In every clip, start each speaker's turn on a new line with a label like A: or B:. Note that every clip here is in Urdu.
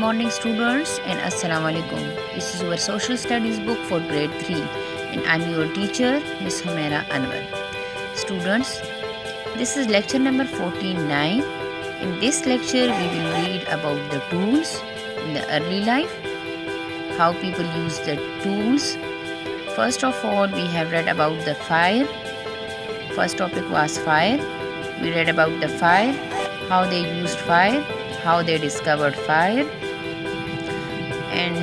A: morning students and Assalamu alaikum. This is your social studies book for grade 3 and I'm your teacher Miss Humaira Anwar. Students, this is lecture number 49. In this lecture we will read about the tools in the early life, how people use the tools. First of all, we have read about the fire. First topic was fire. We read about the fire, how they used fire, how they discovered fire, and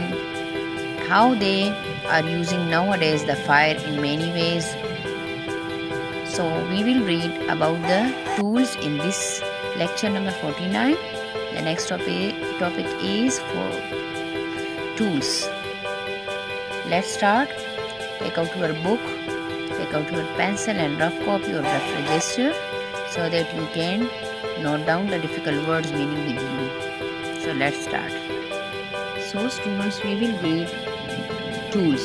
A: how they are using nowadays the fire in many ways. So we will read about the tools in this lecture number 49. The next topic is for tools. Let's start. Take out your book, take out your pencil and rough copy or rough register so that you can note down the difficult words meaning with you. So let's start. So students, we will read tools.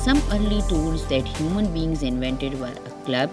A: Some early tools that human beings invented were a club.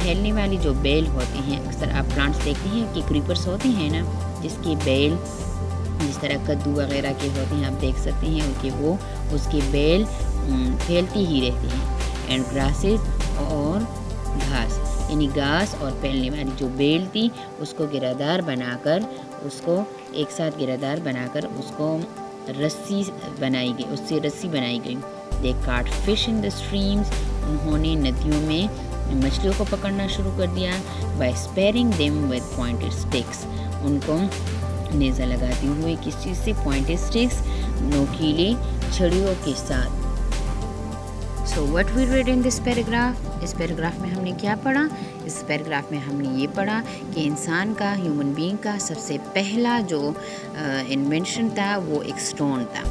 A: پھیلنے والی جو بیل ہوتی ہیں، اکثر آپ پلانٹس دیکھتے ہیں کہ کریپرس ہوتے ہیں نا، جس کی بیل جس طرح کدو وغیرہ کے ہوتے ہیں، آپ دیکھ سکتے ہیں کہ وہ اس کی بیل پھیلتی ہی رہتی ہیں. اینڈ گراسز اور گھاس، یعنی گھاس اور پھیلنے والی جو بیل تھی اس کو گرادار بنا کر، اس کو ایک ساتھ گرادار بنا کر اس کو رسی بنائی گئی، اس سے رسی بنائی گئی. دے کاٹ فش ان دا اسٹریمس، انہوں نے ندیوں میں مچھلیوں کو پکڑنا شروع کر دیا. By spearing them with pointed sticks, ان کو نیزہ لگاتے ہوئے کس چیز سے؟ پوائنٹڈ اسٹکس، نوکیلے چھڑیوں کے ساتھ. So what we read in this paragraph, اس پیراگراف میں ہم نے کیا پڑھا؟ اس پیراگراف میں ہم نے یہ پڑھا کہ انسان کا، ہیومن بینگ کا سب سے پہلا جو انوینشن تھا وہ ایک سٹون تھا.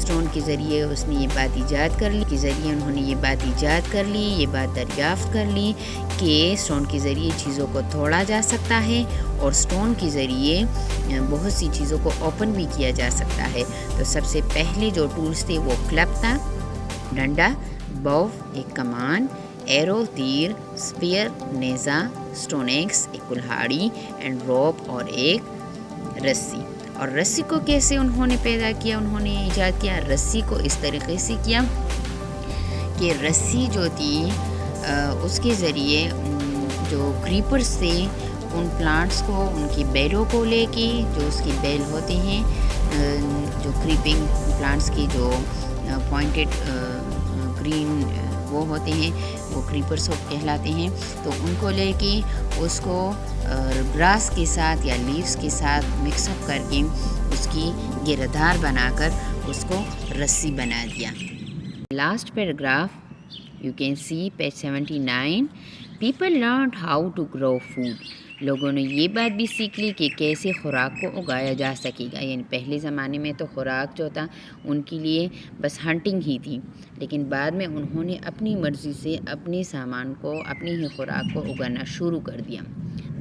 A: سٹون کے ذریعے اس نے یہ بات ایجاد کر لی، کے ذریعے انہوں نے یہ بات ایجاد کر لی، یہ بات دریافت کر لی کہ سٹون کے ذریعے چیزوں کو توڑا جا سکتا ہے اور سٹون کے ذریعے بہت سی چیزوں کو اوپن بھی کیا جا سکتا ہے. تو سب سے پہلے جو ٹولز تھے وہ کلب تھا، ڈنڈا، بو ایک کمان، ایرو تیر، سپیر نیزہ، سٹون ایکس ایک کلہاڑی، اینڈ روپ اور ایک رسی. اور رسی کو کیسے انہوں نے پیدا کیا، انہوں نے ایجاد کیا؟ رسی کو اس طریقے سے کیا کہ رسی جو تھی اس کے ذریعے جو کریپرس تھے ان پلانٹس کو، ان کی بیلوں کو لے کے، جو اس کی بیل ہوتے ہیں، جو کریپنگ پلانٹس کی جو پوائنٹڈ گرین وہ ہوتے ہیں وہ کریپرس کہلاتے ہیں، تو ان کو لے کے اس کو گراس کے ساتھ یا لیوز کے ساتھ مکس اپ کر کے اس کی گردار بنا کر اس کو رسی بنا دیا. Last paragraph you can see page 79. People learned how to grow food, لوگوں نے یہ بات بھی سیکھ لی کہ کیسے خوراک کو اگایا جا سکے گا. یعنی پہلے زمانے میں تو خوراک جو تھا ان کے لیے بس ہنٹنگ ہی تھی، لیکن بعد میں انہوں نے اپنی مرضی سے اپنے سامان کو، اپنی ہی خوراک کو اگانا شروع کر دیا.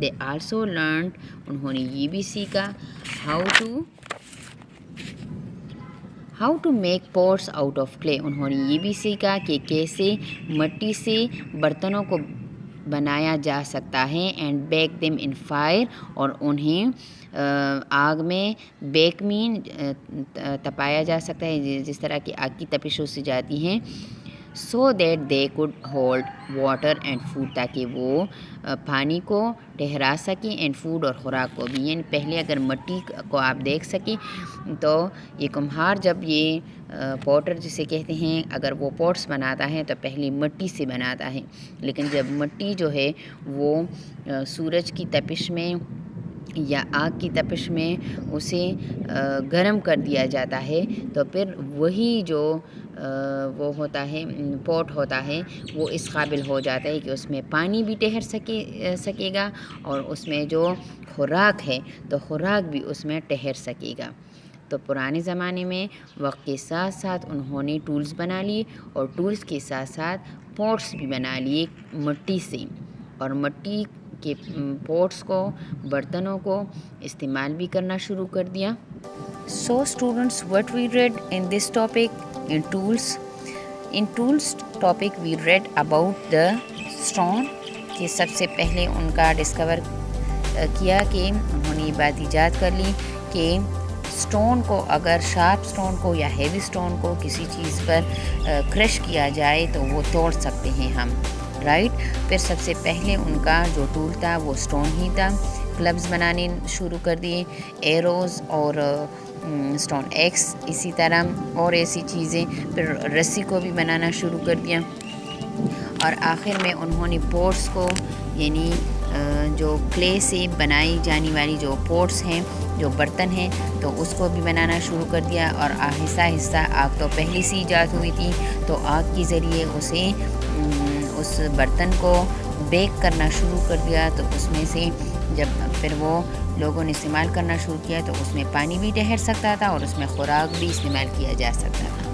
A: دے آلسو لرنڈ، انہوں نے یہ بھی سیکھا how to make pots out of clay, انہوں نے یہ بھی سیکھا کہ کیسے مٹی سے برتنوں کو بنایا جا سکتا ہے. And back them in fire, اور انہیں آگ میں بیک مین تپایا جا سکتا ہے، جس طرح کی آگ کی تپشوں سے جاتی ہیں. So that they could hold water and food, تاکہ وہ پانی کو ٹھہرا سکیں، اینڈ فوڈ اور خوراک کو بھی. یعنی پہلے اگر مٹی کو آپ دیکھ سکیں تو یہ کمہار جب یہ پوٹر جسے کہتے ہیں، اگر وہ پوٹس بناتا ہے تو پہلے مٹی سے بناتا ہے، لیکن جب مٹی جو ہے وہ سورج کی تپش میں یا آگ کی تپش میں اسے گرم کر دیا جاتا ہے، تو پھر وہی جو وہ ہوتا ہے پوٹ ہوتا ہے وہ اس قابل ہو جاتا ہے کہ اس میں پانی بھی ٹھہر سکے گا، اور اس میں جو خوراک ہے تو خوراک بھی اس میں ٹھہر سکے گا. تو پرانے زمانے میں وقت کے ساتھ ساتھ انہوں نے ٹولز بنا لیے، اور ٹولز کے ساتھ ساتھ پوٹس بھی بنا لیے مٹی سے، اور مٹی کے پوٹس کو، برتنوں کو استعمال بھی کرنا شروع کر دیا. So students, what we read in this topic in tools topic we read about the stone، کہ سب سے پہلے ان کا ڈسکور کیا کہ انہوں نے یہ بات ایجاد کر لی کہ سٹون کو، اگر شارپ سٹون کو یا ہیوی سٹون کو کسی چیز پر کرش کیا جائے تو وہ توڑ سکتے ہیں ہم، رائٹ. پھر سب سے پہلے ان کا جو ٹول تھا وہ سٹون ہی تھا. کلبز بنانے شروع کر دیے، ایروز اور سٹون ایکس، اسی طرح اور ایسی چیزیں. پھر رسی کو بھی بنانا شروع کر دیا، اور آخر میں انہوں نے پوٹس کو، یعنی جو کلے سے بنائی جانے والی جو پوٹس ہیں، جو برتن ہیں، تو اس کو بھی بنانا شروع کر دیا. اور آہستہ آہستہ آگ تو پہلے سے ایجاد ہوئی تھی، تو آگ کے ذریعے اسے اس برتن کو بیک کرنا شروع کر دیا. تو اس میں سے جب پھر وہ لوگوں نے استعمال کرنا شروع کیا تو اس میں پانی بھی ٹھہر سکتا تھا اور اس میں خوراک بھی استعمال کیا جا سکتا تھا.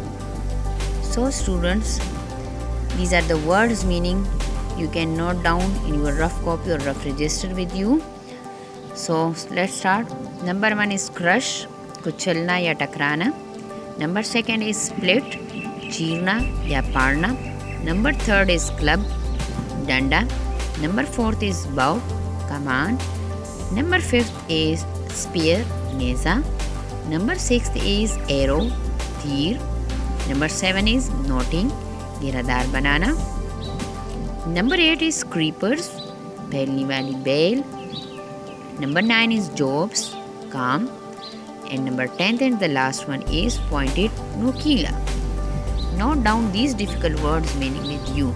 A: So students, these are the words meaning you can note down in your rough copy or rough register with you. So let's start. Number 1 is crush، کچلنا یا ٹکرانا. Number 2 is split، چیرنا یا پاڑنا. Number 3 is club، danda. Number 4th is bow, command. Number 5th is spear, neza. Number 6th is arrow, tir. Number 7 is knotting, giradar banana. Number 8 is creepers, pehli wali bell. Number 9 is jobs, calm. And number 10th and the last one is pointed nokila. Note down these difficult words meaning with you.